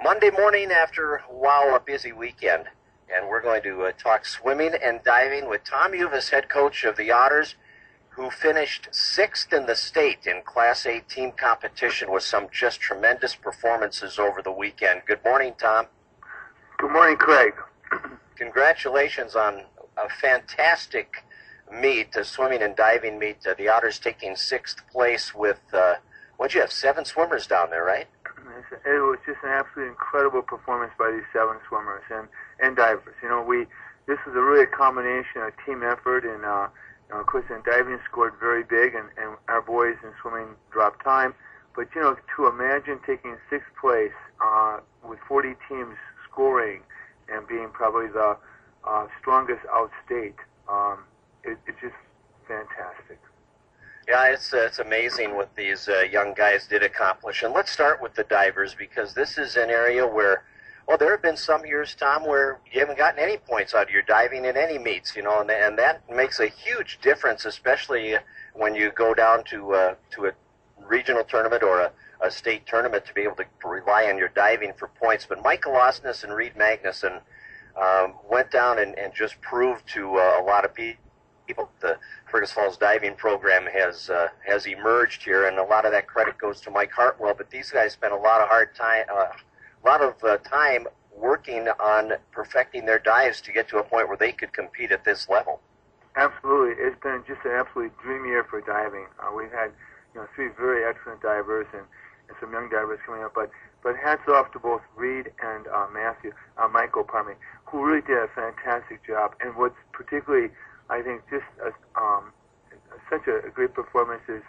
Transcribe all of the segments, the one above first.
Monday morning after, a busy weekend. And we're going to talk swimming and diving with Tom Uvaas, head coach of the Otters, who finished 6th in the state in Class A team competition with some just tremendous performances over the weekend. Good morning, Tom. Good morning, Craig. Congratulations on a fantastic meet, a swimming and diving meet. The Otters taking 6th place with, what'd you have, 7 swimmers down there, right? It was just an absolutely incredible performance by these 7 swimmers and divers. This was a really combination of team effort, and of course, in diving scored very big, and our boys in swimming dropped time. But to imagine taking 6th place with 40 teams scoring and being probably the strongest outstate, it's just fantastic. Yeah, it's amazing what these young guys did accomplish. And let's start with the divers, because this is an area where, there have been some years, Tom, where you haven't gotten any points out of your diving in any meets, and that makes a huge difference, especially when you go down to a regional tournament or a state tournament, to be able to rely on your diving for points. But Michael Osnes and Reed Magnuson went down and just proved to a lot of people the Fergus Falls diving program has emerged here, and a lot of that credit goes to Mike Hartwell. But these guys spent a lot of time working on perfecting their dives to get to a point where they could compete at this level. Absolutely, it's been just an absolutely dream year for diving. We've had 3 very excellent divers and some young divers coming up, but hats off to both Reed and Michael, who really did a fantastic job. And what's particularly, I think, just such a great performance is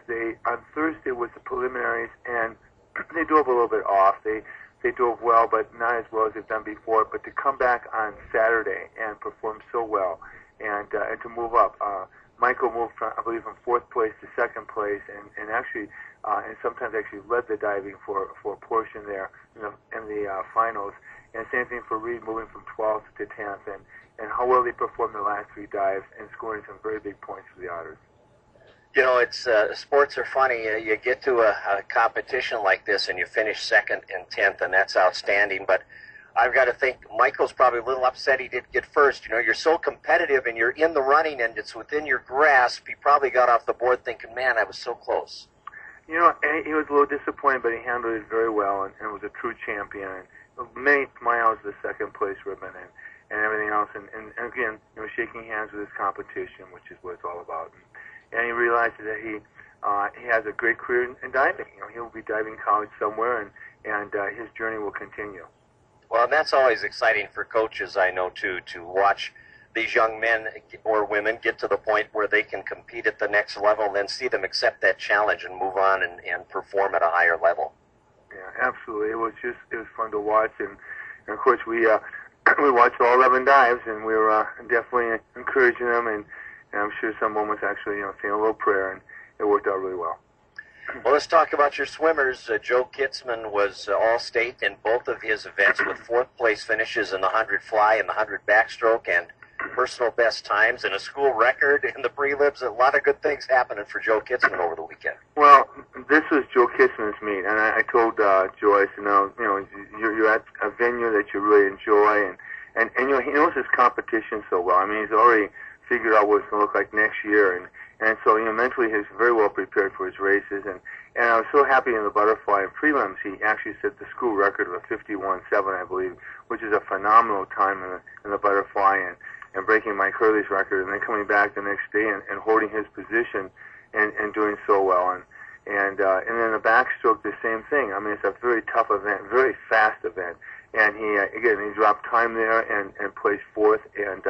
on Thursday was the preliminaries, and they dove a little bit off. They dove well, but not as well as they've done before. But to come back on Saturday and perform so well, and to move up, Michael moved from, I believe, from 4th place to 2nd place, and actually, and sometimes actually led the diving for a portion there in the finals. And same thing for Reed, moving from 12th to 10th, and how well they performed the last 3 dives and scoring some very big points for the Otters. It's sports are funny. You get to a competition like this and you finish 2nd and 10th, and that's outstanding. But I've got to think Michael's probably a little upset he didn't get first. You're so competitive and you're in the running and it's within your grasp. He probably got off the board thinking, man, I was so close. He was a little disappointed, but he handled it very well and was a true champion. And many smiles the 2nd place ribbon and everything else. And again, shaking hands with his competition, which is what it's all about. And he realizes that he has a great career in diving. He'll be diving college somewhere, and his journey will continue. Well, and that's always exciting for coaches, I know, too, to watch these young men or women get to the point where they can compete at the next level and then see them accept that challenge and move on and perform at a higher level. Yeah, absolutely. It was fun to watch, and of course we watched all 11 dives, and we were definitely encouraging them, and I'm sure some moments actually, saying a little prayer, and it worked out really well. Well, let's talk about your swimmers. Joe Kitzman was all-state in both of his events with 4th place finishes in the 100 fly and the 100 backstroke, and personal best times and a school record in the prelims. A lot of good things happening for Joe Kitzman over the weekend. Well, this was Joe Kitzman's meet, and I told Joe, I said, you're at a venue that you really enjoy, and he knows his competition so well. I mean, he's already figured out what it's going to look like next year, and so mentally he's very well prepared for his races, and I was so happy in the butterfly and prelims he actually set the school record of a 51.7, I believe, which is a phenomenal time in the butterfly, and breaking Mike Hurley's record, and then coming back the next day and holding his position and doing so well, and then the backstroke the same thing. I mean, it's a very tough event, very fast event, and he dropped time there and placed 4th, and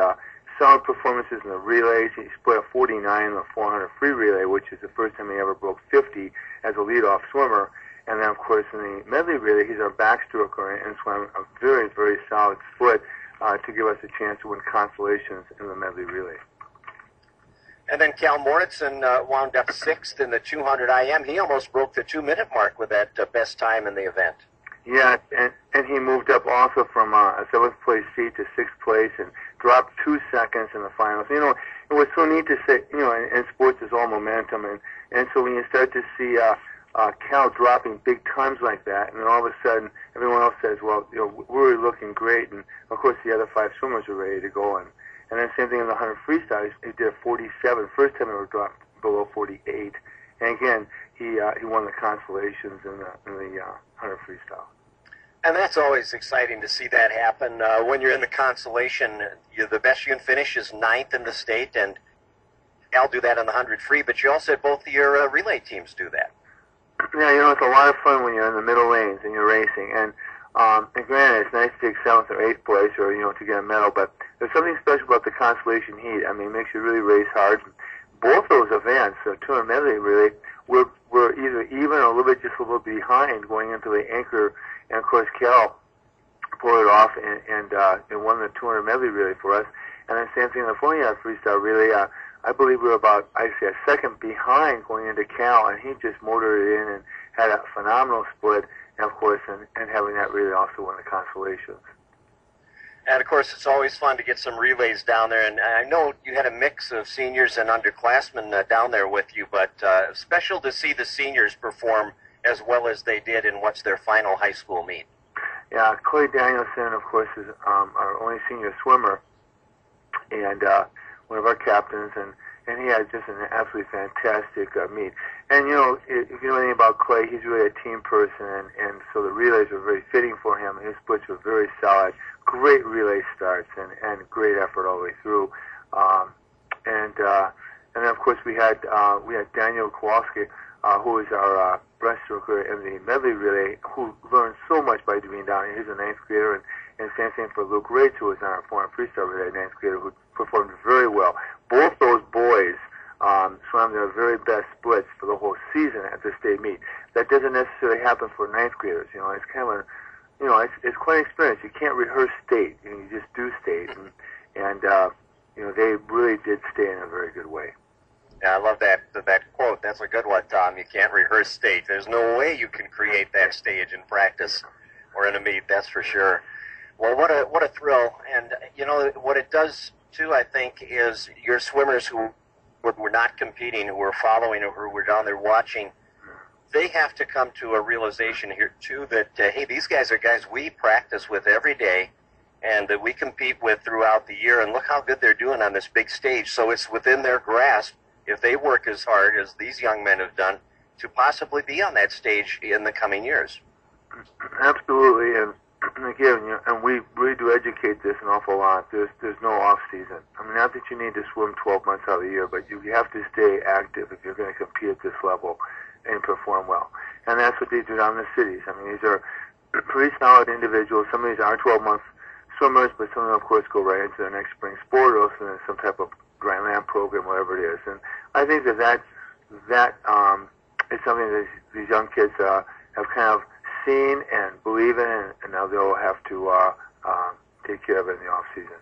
solid performances in the relays. He split a 49 in the 400 free relay, which is the first time he ever broke 50 as a leadoff swimmer. And then, of course, in the medley relay, he's our backstroker and swam a very, very solid split to give us a chance to win consolations in the medley relay. And then Cal Mortensen wound up 6th in the 200 IM. He almost broke the 2-minute mark with that best time in the event. Yeah, and he moved up also from a 7th place seat to 6th place and dropped 2 seconds in the finals. It was so neat to say, in sports is all momentum, and so when you start to see Cal dropping big times like that, and then all of a sudden everyone else says, well, we're really looking great, and of course the other 5 swimmers are ready to go, and then same thing in the 100 freestyle. He did 47. First time ever dropped below 48, and again he won the consolations in the 100 freestyle. And that's always exciting to see that happen. When you're in the consolation, the best you can finish is 9th in the state, and I'll do that in the 100 free, but you also had both of your relay teams do that. Yeah, it's a lot of fun when you're in the middle lanes and you're racing. And granted, it's nice to take 7th or 8th place or, to get a medal, but there's something special about the consolation heat. I mean, it makes you really race hard. Both those events, the 200 medley relay, were either even or a little bit just a little behind going into the anchor. And, of course, Cal pulled it off and won the 200 medley relay for us. And then same thing in the 40-yard freestyle relay. I believe we were about, a second behind going into Cal, and he just motored it in and had a phenomenal split, and of course, and having that relay also won the consolations. And of course, it's always fun to get some relays down there, and I know you had a mix of seniors and underclassmen down there with you, but special to see the seniors perform as well as they did in what's their final high school meet. Yeah, Clay Danielson, of course, is our only senior swimmer, and one of our captains, and he had just an absolutely fantastic meet. And, if you know anything about Clay, he's really a team person, and so the relays were very fitting for him. His splits were very solid, great relay starts, and great effort all the way through. And then, of course, we had Daniel Kowalski, who is our breaststroker in the medley relay, who learned so much by doing down here. He's a 9th grader, and same thing for Luke Rates, who was on our 400 freestyle relay, 9th grader, who performed very well. Both those boys swam their very best splits for the whole season at the state meet. That doesn't necessarily happen for 9th graders. It's kind of it's quite an experience. You can't rehearse state. You just do state, and they really did stay in a very good way. Yeah, I love that quote. That's a good one, Tom. You can't rehearse state. There's no way you can create that stage in practice or in a meet, that's for sure. Well, what a thrill. And, what it does, too, I think, is your swimmers who were not competing, who were following, or who were down there watching, they have to come to a realization here, too, that, hey, these guys are guys we practice with every day and that we compete with throughout the year, and look how good they're doing on this big stage. So it's within their grasp, if they work as hard as these young men have done, to possibly be on that stage in the coming years. Absolutely, and again, and we really do educate this an awful lot. There's no off season. I mean, not that you need to swim 12 months out of the year, but you have to stay active if you're going to compete at this level and perform well. And that's what they do down in the cities. I mean, these are pretty solid individuals. Some of these are 12-month swimmers, but some of them, of course, go right into their next spring sport or else in some type of Grand Slam program, whatever it is. And I think that is something that these young kids have kind of seen and believe in, and now they'll have to take care of it in the off season.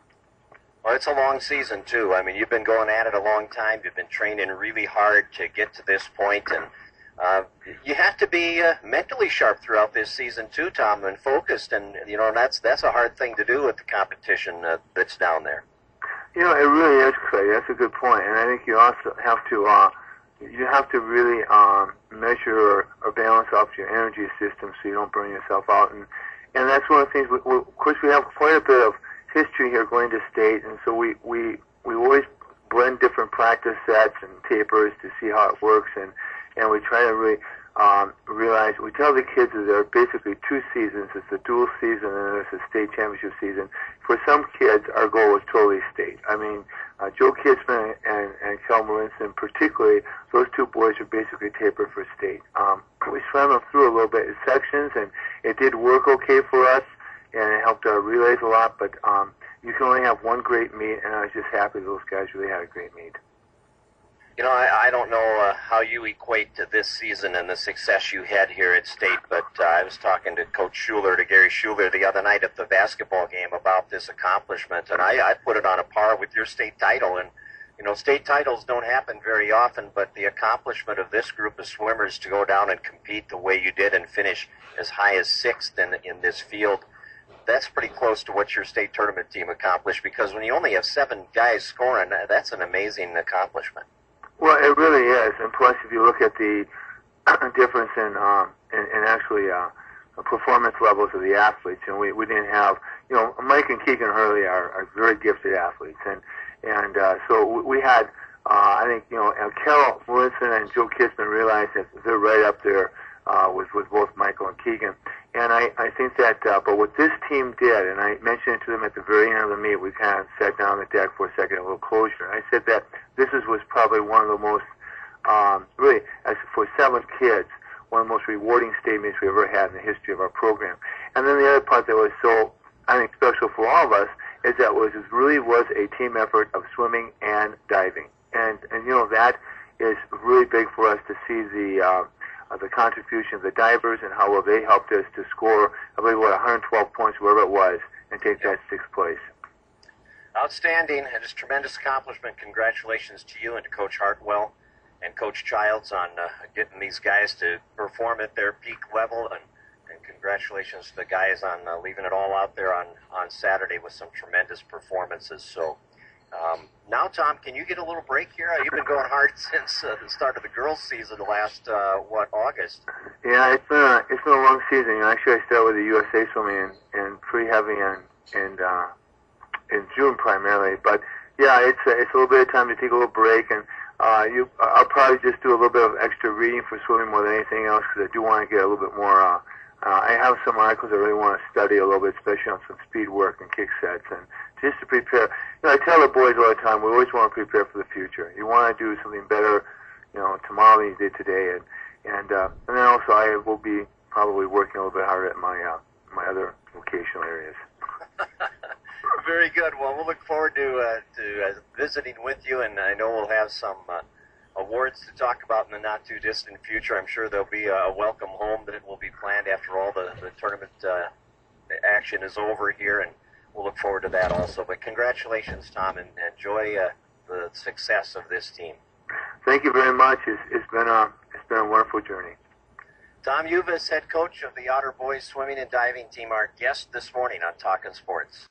Well, it's a long season too. I mean, you've been going at it a long time. You've been training really hard to get to this point, and you have to be mentally sharp throughout this season too, Tom, and focused. And that's a hard thing to do with the competition that's down there. It really is, Clay. That's a good point, and I think you also have to really measure or balance off your energy system so you don't burn yourself out. And that's one of the things. Of course, we have quite a bit of history here going to state, and so we always blend different practice sets and tapers to see how it works, and we try to really realize. We tell the kids that there are basically 2 seasons. It's a dual season and there's a state championship season. For some kids, our goal is totally state. I mean, Joe Kitzman and Kel Marinson, particularly, those 2 boys are basically tapered for state. We swam them through a little bit in sections, and it did work okay for us, and it helped our relays a lot, but you can only have one great meet, and I was just happy those guys really had a great meet. I don't know how you equate to this season and the success you had here at state, but I was talking to Gary Schuler, the other night at the basketball game about this accomplishment, and I put it on a par with your state title. And, state titles don't happen very often, but the accomplishment of this group of swimmers to go down and compete the way you did and finish as high as 6th in this field, that's pretty close to what your state tournament team accomplished, because when you only have 7 guys scoring, that's an amazing accomplishment. Well, it really is, and plus, if you look at the difference in actually performance levels of the athletes. And we didn't have, Mike and Keegan Hurley are very gifted athletes, and so we had. I think, Carol Wilson and Joe Kissman realized that they're right up there with both Michael and Keegan. And I think that, but what this team did, and I mentioned it to them at the very end of the meet, we kind of sat down on the deck for a second, a little closure. I said that was probably one of the most, really, as for 7 kids, one of the most rewarding statements we ever had in the history of our program. And then the other part that was so, I think, special for all of us is that it really was a team effort of swimming and diving. And that is really big for us to see the contribution of the divers and how well they helped us to score, I believe, 112 points, wherever it was, and take that 6th place. Outstanding. And just tremendous accomplishment. Congratulations to you and to Coach Hartwell and Coach Childs on getting these guys to perform at their peak level. And congratulations to the guys on leaving it all out there on Saturday with some tremendous performances. So now, Tom, can you get a little break here? You've been going hard since the start of the girls' season, the last August. Yeah, it's been a long season. Actually, I started with the USA swimming and pretty heavy in June primarily. But yeah, it's a little bit of time to take a little break, and I'll probably just do a little bit of extra reading for swimming more than anything else, because I do want to get a little bit more. I have some articles I really want to study a little bit, especially on some speed work and kick sets, and just to prepare. I tell the boys all the time, we always want to prepare for the future. You want to do something better, tomorrow than you did today, and then also I will be probably working a little bit harder at my other vocational areas. Very good. Well, we'll look forward to visiting with you, and I know we'll have some awards to talk about in the not-too-distant future. I'm sure there'll be a welcome home that will be planned after all the tournament action is over here, and we'll look forward to that also. But congratulations, Tom, and enjoy the success of this team. Thank you very much. It's been a wonderful journey. Tom Uvaas, head coach of the Otter boys swimming and diving team, our guest this morning on Talkin Sports.